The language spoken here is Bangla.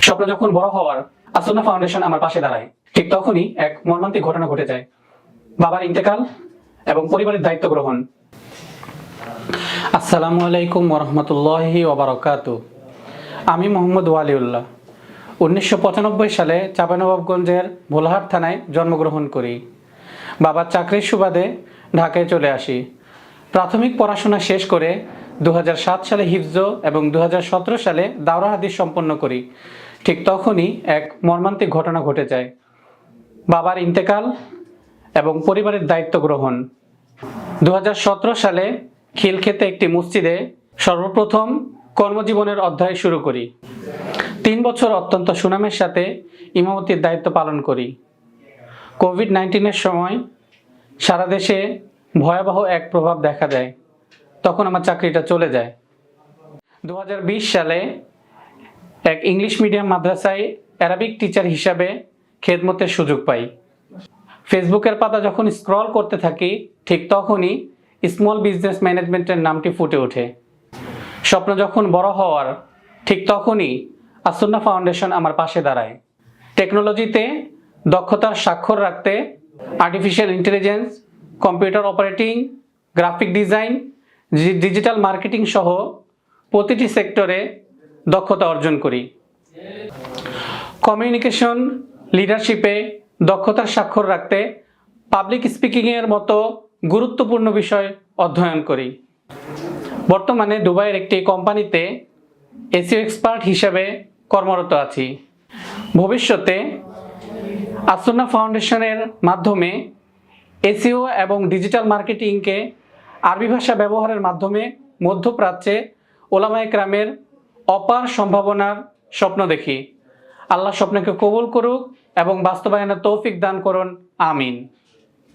স্বপ্ন যখন বড় হওয়ার আসন্না ফাউন্ডেশন আমার পাশে দাঁড়ায়, ঠিক তখনই এক মর্মান্তিক ঘটনা ঘটে যায়। বাবার ইন্তেকাল এবং পরিবারের দায়িত্ব গ্রহণ। আসসালামু আলাইকুম ওরহমতুল্লাহি ওবারাকাতু। আমি মোহাম্মদ ওয়ালিউল্লাহ 1995 সালে চাঁপাইনবাবগঞ্জের ভোলাহাট থানায় জন্মগ্রহণ করি। বাবার চাকরির সুবাদে ঢাকায় চলে আসি। প্রাথমিক পড়াশোনা শেষ করে 2007 সালে হিফজ এবং 2017 সালে দাওরা হাদিস সম্পন্ন করি। ঠিক তখনই এক মর্মান্তিক ঘটনা ঘটে যায়, বাবার ইন্তেকাল এবং পরিবারের দায়িত্ব গ্রহণ। 2017 সালে খিলক্ষেতে একটি মসজিদে সর্বপ্রথম কর্মজীবনের অধ্যায় শুরু করি। 3 বছর অত্যন্ত সুনামের সাথে ইমামতির দায়িত্ব পালন করি। কোভিড-19-এর সময় সারা দেশে ভয়াবহ এক প্রভাব দেখা দেয়, তখন আমার চাকরিটা চলে যায়। 2020 সালে এক ইংলিশ মিডিয়াম মাদ্রাসায় অ্যারাবিক টিচার হিসাবে খেদমতের সুযোগ পাই। ফেসবুকের পাতা যখন স্ক্রল করতে থাকি, ঠিক তখনই স্মল বিজনেস ম্যানেজমেন্টের নামটি ফুটে ওঠে। স্বপ্ন যখন বড় হওয়ার, ঠিক তখনই আসন্না ফাউন্ডেশন আমার পাশে দাঁড়ায়। টেকনোলজিতে দক্ষতার স্বাক্ষর রাখতে artificial intelligence, computer operating, graphic design, digital marketing সহ প্রতিটি সেক্টরে দক্ষতা অর্জন করি। কমিউনিকেশন, লিডারশিপে দক্ষতার স্বাক্ষর রাখতে পাবলিক স্পিকিংয়ের মতো গুরুত্বপূর্ণ বিষয় অধ্যয়ন করি। বর্তমানে দুবাইয়ের একটি কোম্পানিতে এসইও এক্সপার্ট হিসেবে কর্মরত আছি। ভবিষ্যতে আসন্না ফাউন্ডেশনের মাধ্যমে এসইও এবং ডিজিটাল মার্কেটিংকে আরবি ভাষা ব্যবহারের মাধ্যমে মধ্যপ্রাচ্যে ওলামায়ে কেরামের অপার সম্ভাবনার স্বপ্ন দেখি। আল্লাহ স্বপ্নকে কবুল করুক এবং বাস্তবায়নের তৌফিক দান করুন। আমিন।